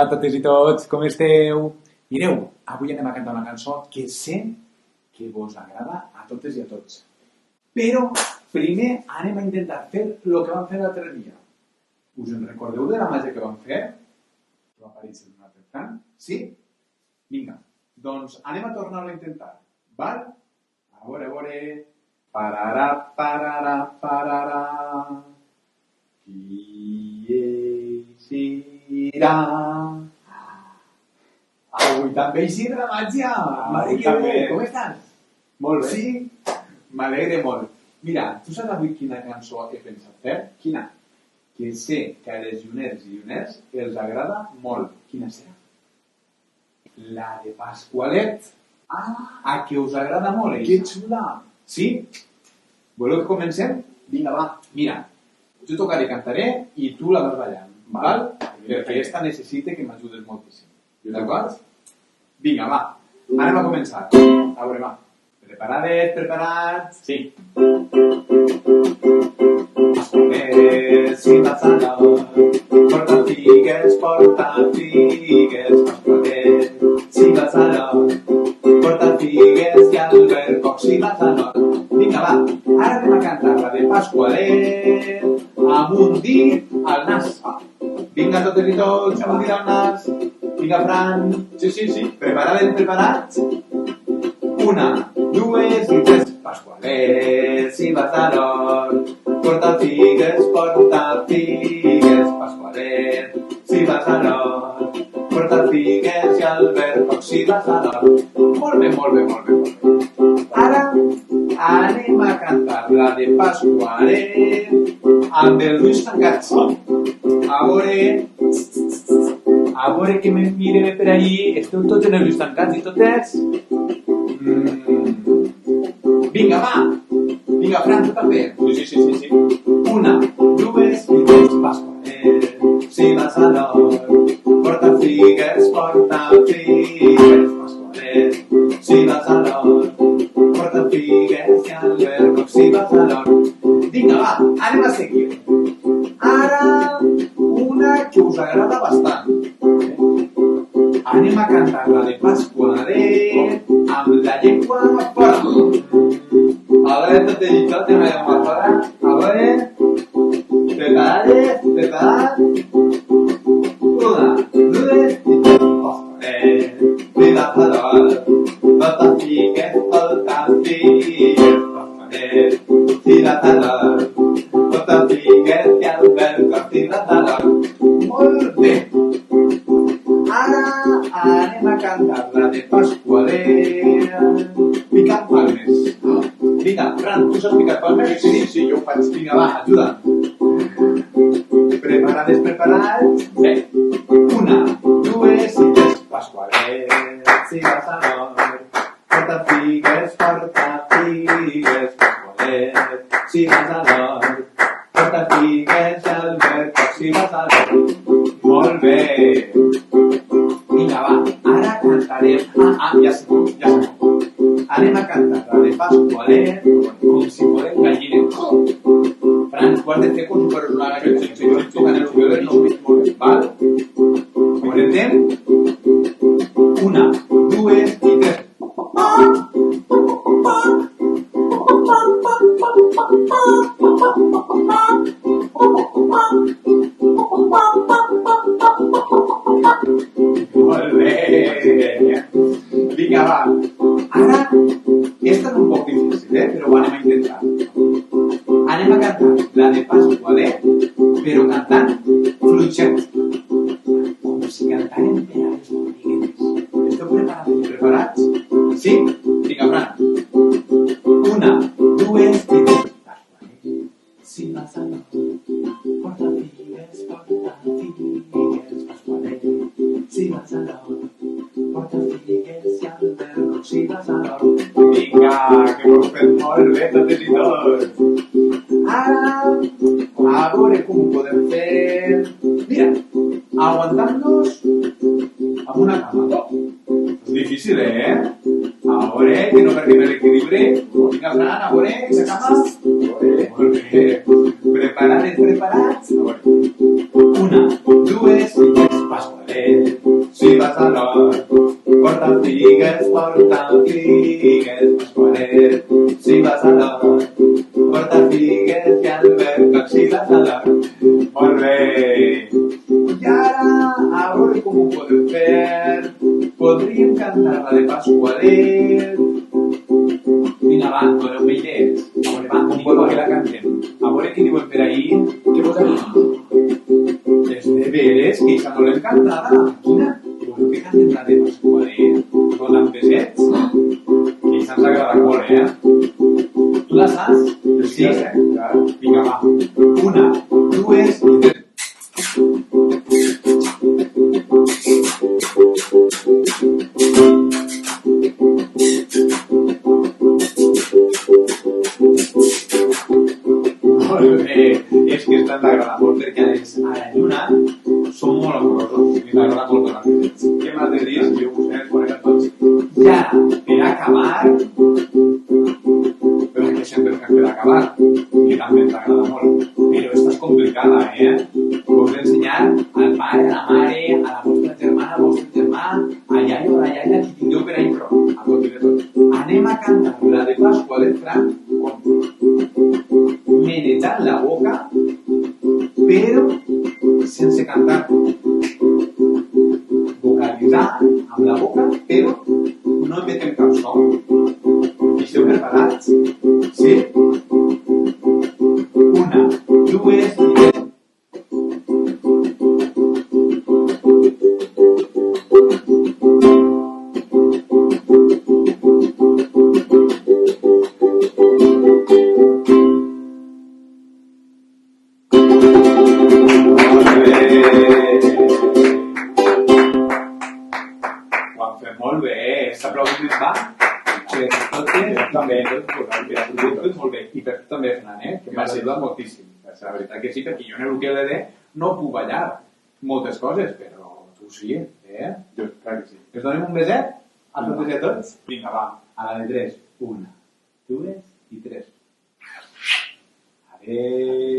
Hola a totes i tots, com esteu? Mireu, avui anem a cantar una cançó que sé que vos agrada a totes i a tots. Però primer anem a intentar fer el que vam fer l'altre dia. Us en recordeu de la màgia que vam fer? Que va aparèixer un altre Fran? Sí? Vinga, doncs anem a tornar-ho a intentar. Val? A veure... Pararà, pararà, pararà... Qui eixirà? Avui també eixirà la màgia! Mare que bé! Com estàs? Molt bé? Sí? M'alegre molt. Mira, tu saps avui quina cançó he pensat fer? Quina? Que sé que a les lluners i lluners els agrada molt. Quina serà? La de Pasqualet. A que us agrada molt, Que xula! Sí? Voleu que comencem? Vinga, va. Mira, jo tocaré, cantaré i tu la vas ballant, val? Perquè aquesta necessita que m'ajudes moltíssim. D'acord? Vinga, va. Anem a començar. A veure, va. Preparades, preparats? Sí. Pasqualet, si vas a l'hort, porta figues, Pasqualet, si vas a l'hort, porta figues i albercoc, si vas a l'hort. Vinga, va, ara anem a cantar la de Pasqualet amb un dit al nas. Vinga, totes i tots, amb un dit al nas. Vinga, Fran. Sí. Preparades, preparats? 1, 2 i 3. Pasqualet, si vas a l'hort, porta figues, Pasqualet, si vas a l'hort, porta figues i albercoc, si vas a l'hort. Molt bé. Ara anem a cantar la de Pasqualet amb els ulls tancats. A veure que me mirem per allí. Esteu tots en els ulls tancats i totes? Vinga, va! Vinga, Fran, tu també. Sí. 1, 2 i 3. Pasqualet, si vas a l'hort, porta figues, Pasqualet, si vas a l'hort, porta figues i albercoc, si vas a l'hort. Vinga, va, anem a seguir. Ara, una que us agrada bastant. Anem a cantar la de Pasqualet amb la llengua fora. A veure, tot i tot, amb la llengua fora. A veure, preparades? 1, 2 i 3. Pasqualet, si vas a l'hort, porta figues, Pasqualet, si vas a l'hort, porta figues i albercoc, si vas a l'hort. Molt bé! Ara anem a cantar la de Pasqualet picant palmes. Vinga, Fran, tu saps picar palmes? Sí, jo ho faig. Vinga, va, ajuda'm. Preparades, preparats? Bé. 1, 2 i 3. Pasqualet, si vas a l'hort, porta figues, Pasqualet, si vas a l'hort, porta figues i albercoc, si vas a l'hort. Molt bé. Vinga, va, ara cantarem... Ja sé. Anem a cantar la de Pasqualet com si fossin gallines. Fran, tu has de fer com si fos una gallina. Si jo tocant el violí, no ho veig molt bé, val? Comentem? 1, 2 i 3. Molt bé! Vinga, va. Ara, esta és un poc difícil, però ho anem a intentar. Anem a cantar la de Pasqualet, però cantant fluixet. Com si cantàrem per a les formiguetes. Esteu preparats? Sí? Vinga, Fran. 1, 2 i 3. Pasqualet, si vas a l'hort, porta figues, Pasqualet, si vas a l'hort, porta figues i albercoc, si vas a l'hort. Vinga, que ho heu fet molt bé, totes i tots. Ara, a veure com ho podem fer. Mira, aguantant-nos amb una cama. És difícil, A veure, que no perdem l'equilibri. Vinga, Fran, a veure, aquesta cama. Molt bé. Preparats? A veure. 1, 2 i 3. Pasqualet, Porta figues, Pasqualet, si vas a l'hort. Porta figues i Albert, com si vas a l'hort. Molt bé. I ara, a veure com ho podem fer. Podríem cantar la de Pasqualet. Vinga, va, doneu-me idees. A veure, va, com voleu que la cantem? A veure què diuen per ahí. Què posa aquí? És de veres, que això no l'hem cantada. Quina? Voleu que cantem la de Pasqualet? Con lampesets? Que això ens agrada molt, Tu la saps? Sí? Vinga, va. 1, 2 i 3. Molt bé. És que ens agrada molt perquè a la lluna som molt amorosos i ens agrada molt per les visits. Què m'has de dir? Jo us he conèixer tots. I ara, per acabar, però que sempre fem per acabar, que també ens agrada molt. Però esta és complicada, Us ensenyar al pare, a la mare, a la vostra germana, al vostre germà, a iaio, a la iaia, qui tingueu per ahí prou, a tot i de tot. Anem a cantar la de Pasqualet Franc menejant la boca, però sense cantar. Vocalitzar amb la boca, però no emetem cap so. Esteu preparats? Sí? 1, 2 i 3. Molt bé, s'aplaudiment va? També, molt bé. I per tu també, Fernand, que m'ha ajudat moltíssim. La veritat que sí, perquè jo en l'UQLD no puc ballar moltes coses, però tu sí, Jo, clar que sí. Ens donem un beset? A totes i a tots? Vinga, va, a la de 3. 1, 2 i 3. Adéu.